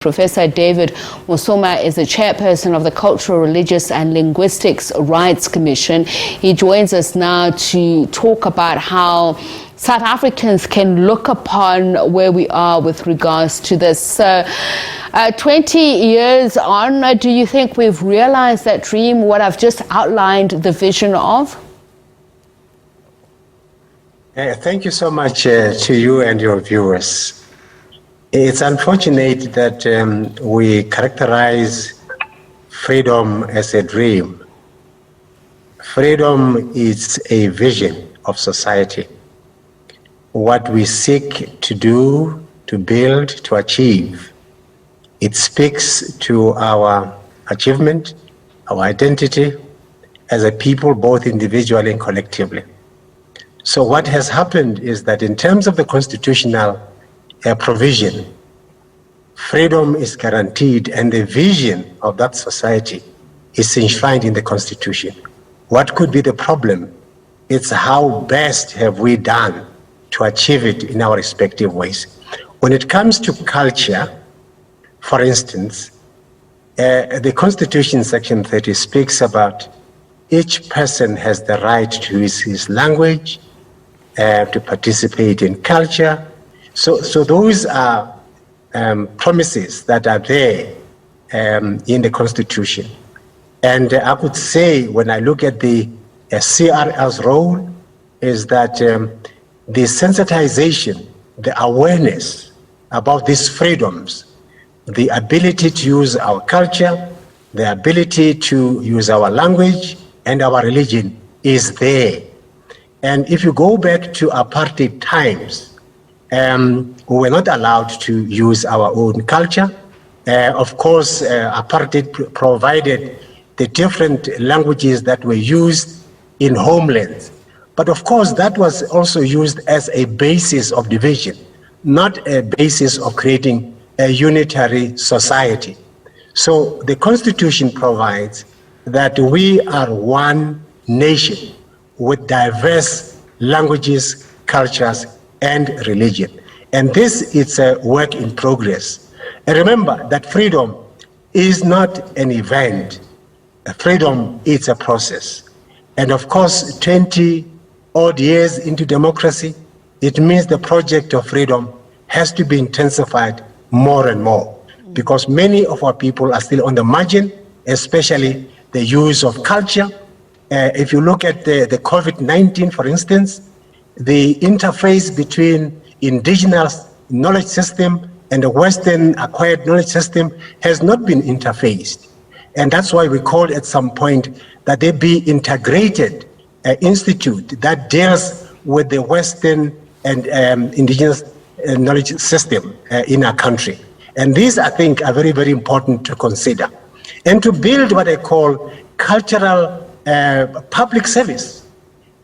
Professor David Mosoma is the chairperson of the Cultural, Religious and Linguistics Rights Commission. He joins us now to talk about how South Africans can look upon where we are with regards to this. 20 years on, do you think we've realized that dream, what I've just outlined the vision of? Thank you so much to you and your viewers. It's unfortunate that we characterize freedom as a dream. Freedom is a vision of society. What we seek to do, to build, to achieve. It speaks to our achievement, our identity as a people, both individually and collectively. So what has happened is that in terms of the constitutional provision, freedom is guaranteed and the vision of that society is enshrined in the Constitution. What could be the problem? It's how best have we done to achieve it in our respective ways. When it comes to culture, for instance, the Constitution, Section 30, speaks about each person has the right to use his language, to participate in culture. So those are promises that are there in the Constitution. And I could say, when I look at the CRL's role, is that the sensitization, the awareness about these freedoms, the ability to use our culture, the ability to use our language and our religion is there. And if you go back to apartheid times, we were not allowed to use our own culture. Of course, apartheid provided the different languages that were used in homelands. But of course, that was also used as a basis of division, not a basis of creating a unitary society. So the Constitution provides that we are one nation with diverse languages, cultures, and religion. And this is a work in progress. And remember that freedom is not an event. Freedom is a process. And of course, 20 odd years into democracy, it means the project of freedom has to be intensified more and more, because many of our people are still on the margin, especially the use of culture. If you look at the COVID-19, for instance, the interface between indigenous knowledge system and the Western acquired knowledge system has not been interfaced. And that's why we called at some point that there be integrated institute that deals with the Western and indigenous knowledge system in our country. And these, I think, are very, very important to consider. And to build what I call cultural public service.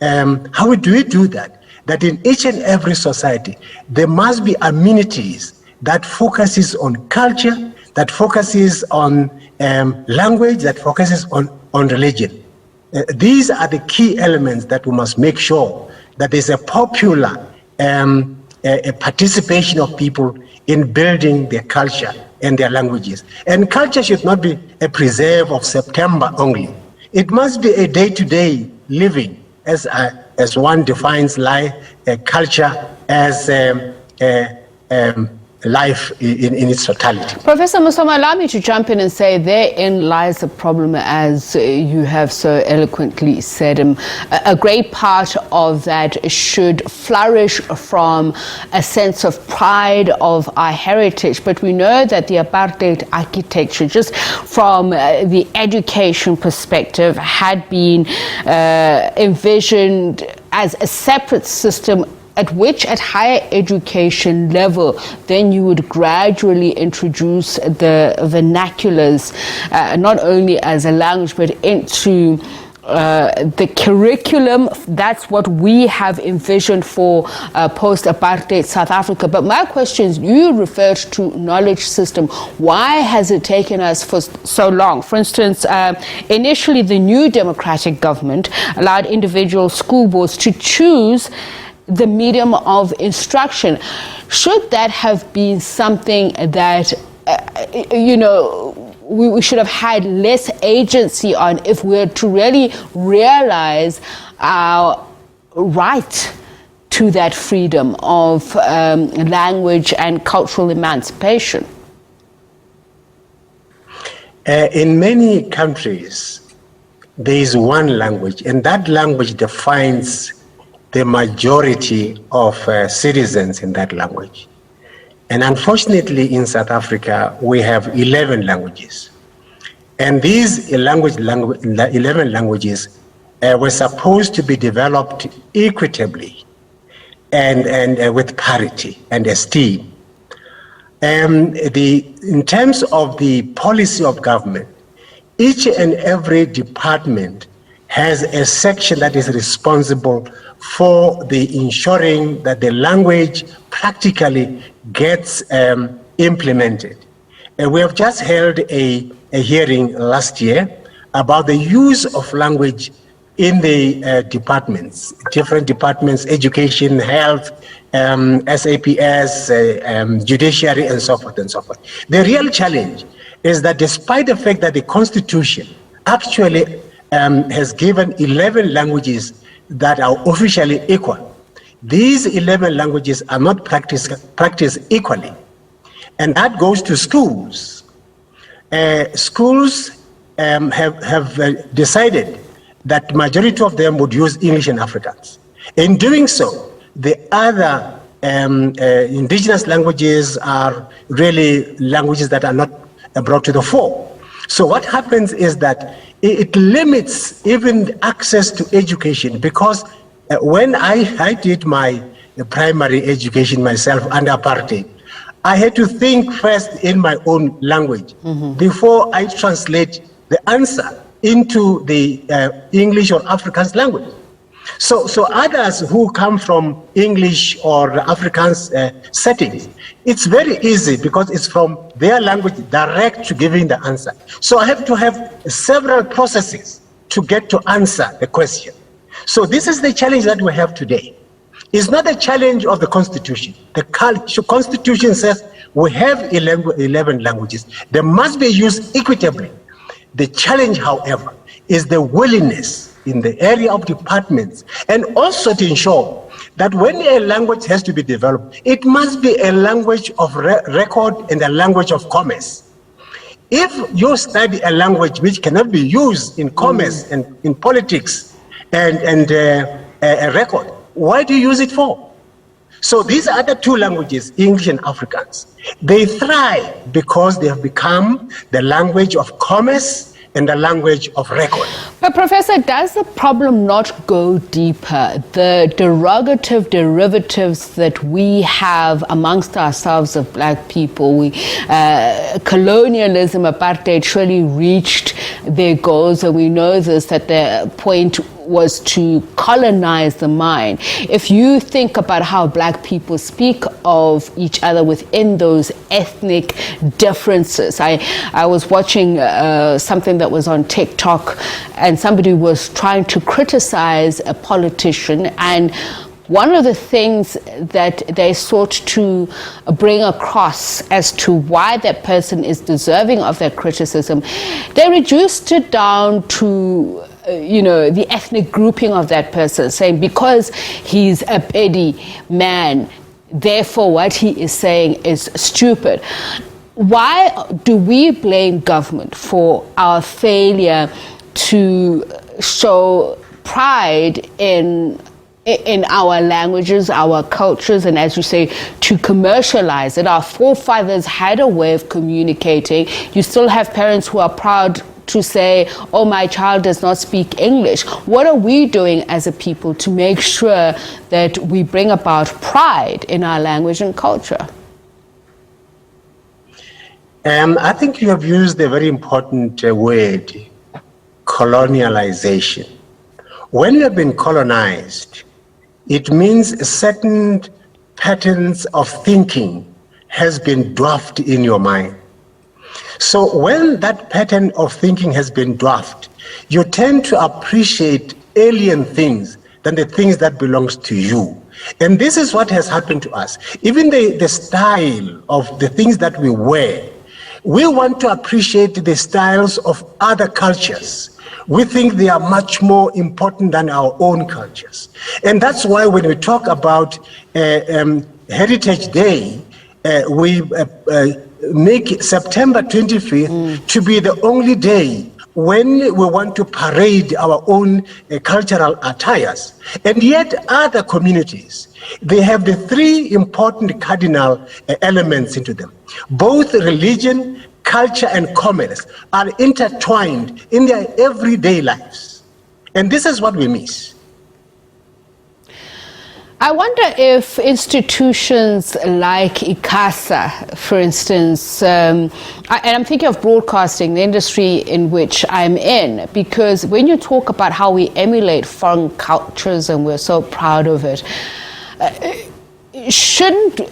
How do we do that? That in each and every society, there must be amenities that focuses on culture, that focuses on language, that focuses on religion. These are the key elements that we must make sure that there's a popular a participation of people in building their culture and their languages. And culture should not be a preserve of September only. It must be a day-to-day living, as one defines life, culture as life in its totality. Professor Mosoma, allow me to jump in and say therein lies the problem, as you have so eloquently said. A great part of that should flourish from a sense of pride of our heritage, but we know that the apartheid architecture, just from the education perspective, had been envisioned as a separate system at which at higher education level, then you would gradually introduce the vernaculars, not only as a language, but into the curriculum. That's what we have envisioned for post-apartheid South Africa. But my question is, you referred to knowledge system. Why has it taken us for so long? For instance, initially the new democratic government allowed individual school boards to choose the medium of instruction. Should that have been something that we should have had less agency on if we're to really realize our right to that freedom of language and cultural emancipation? In many countries, there is one language, and that language defines the majority of citizens in that language. And unfortunately, in South Africa, we have 11 languages. And these 11 languages were supposed to be developed equitably and with parity and esteem. In terms of the policy of government, each and every department has a section that is responsible for the ensuring that the language practically gets implemented. We have just held a hearing last year about the use of language in the departments, different departments, education, health, SAPS, judiciary, and so forth and so forth. The real challenge is that despite the fact that the Constitution actually has given 11 languages that are officially equal, these 11 languages are not practiced equally. And that goes to schools. Schools have decided that majority of them would use English and Afrikaans. In doing so, the other indigenous languages are really languages that are not brought to the fore. So what happens is that it limits even access to education, because when I did my primary education myself under apartheid, I had to think first in my own language before I translate the answer into the English or Afrikaans language. So others who come from English or Afrikaans settings, it's very easy because it's from their language direct to giving the answer. So I have to have several processes to get to answer the question. So this is the challenge that we have today. It's not a challenge of the Constitution. The Constitution says we have 11 languages. They must be used equitably. The challenge, however, is the willingness in the area of departments, and also to ensure that when a language has to be developed, it must be a language of record and a language of commerce. If you study a language which cannot be used in commerce and in politics and a record, why do you use it for? So these are the two languages, English and Afrikaans. They thrive because they have become the language of commerce and the language of record. But Professor, does the problem not go deeper? The derogative derivatives that we have amongst ourselves of black people, colonialism, apartheid surely reached their goals, and we know this, that the point was to colonize the mind. If you think about how black people speak of each other within those ethnic differences, I was watching something that was on TikTok, and somebody was trying to criticize a politician, and one of the things that they sought to bring across as to why that person is deserving of that criticism, they reduced it down to the ethnic grouping of that person, saying because he's a Pedi man, therefore what he is saying is stupid. Why do we blame government for our failure to show pride in our languages, our cultures, and as you say, to commercialize it? Our forefathers had a way of communicating. You still have parents who are proud to say, oh, my child does not speak English. What are we doing as a people to make sure that we bring about pride in our language and culture? I think you have used a very important word, colonialization. When you have been colonized, it means certain patterns of thinking has been dwarfed in your mind. So when that pattern of thinking has been dwarfed, you tend to appreciate alien things than the things that belongs to you. And this is what has happened to us. Even the style of the things that we wear, We want to appreciate the styles of other cultures. We think they are much more important than our own cultures. And that's why when we talk about Heritage Day, we make September 25th to be the only day when we want to parade our own cultural attires. And yet other communities, they have the three important cardinal elements into them. Both religion, culture, and commerce are intertwined in their everyday lives. And this is what we miss. I wonder if institutions like ICASA, for instance, and I'm thinking of broadcasting, the industry in which I'm in, because when you talk about how we emulate foreign cultures and we're so proud of it, shouldn't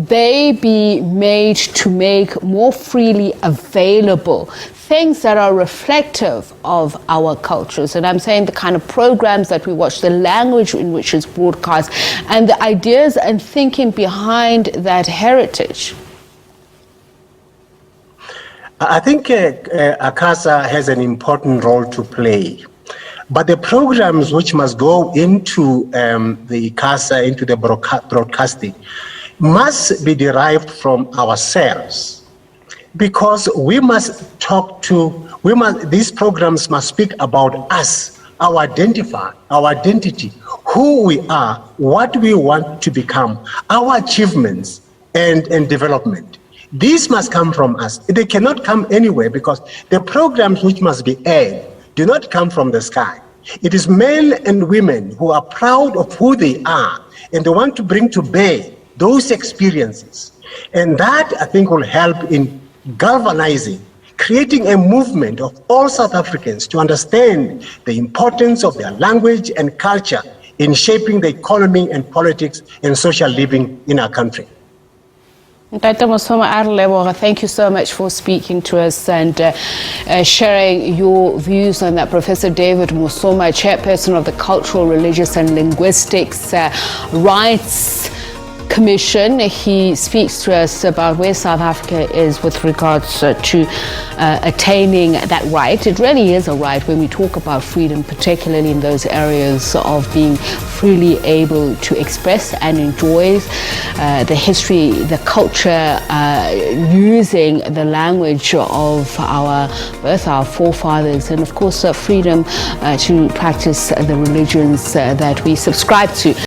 they be made to make more freely available things that are reflective of our cultures? And I'm saying the kind of programs that we watch, the language in which it's broadcast, and the ideas and thinking behind that heritage. I think ICASA has an important role to play. But the programs which must go into the ICASA, into the broadcasting, must be derived from ourselves. Because we must talk to, these programs must speak about us, our identity, who we are, what we want to become, our achievements and development. These must come from us. They cannot come anywhere because the programs which must be aired do not come from the sky. It is men and women who are proud of who they are and they want to bring to bear those experiences. And that, I think, will help in galvanizing, creating a movement of all South Africans to understand the importance of their language and culture in shaping the economy and politics and social living in our country. David Mosoma, thank you so much for speaking to us and sharing your views on that. Professor David Mosoma, Chairperson of the Cultural, Religious and Linguistics Rights Commission. He speaks to us about where South Africa is with regards to attaining that right. It really is a right when we talk about freedom, particularly in those areas of being freely able to express and enjoy the history, the culture, using the language of both our forefathers, and of course freedom to practice the religions that we subscribe to.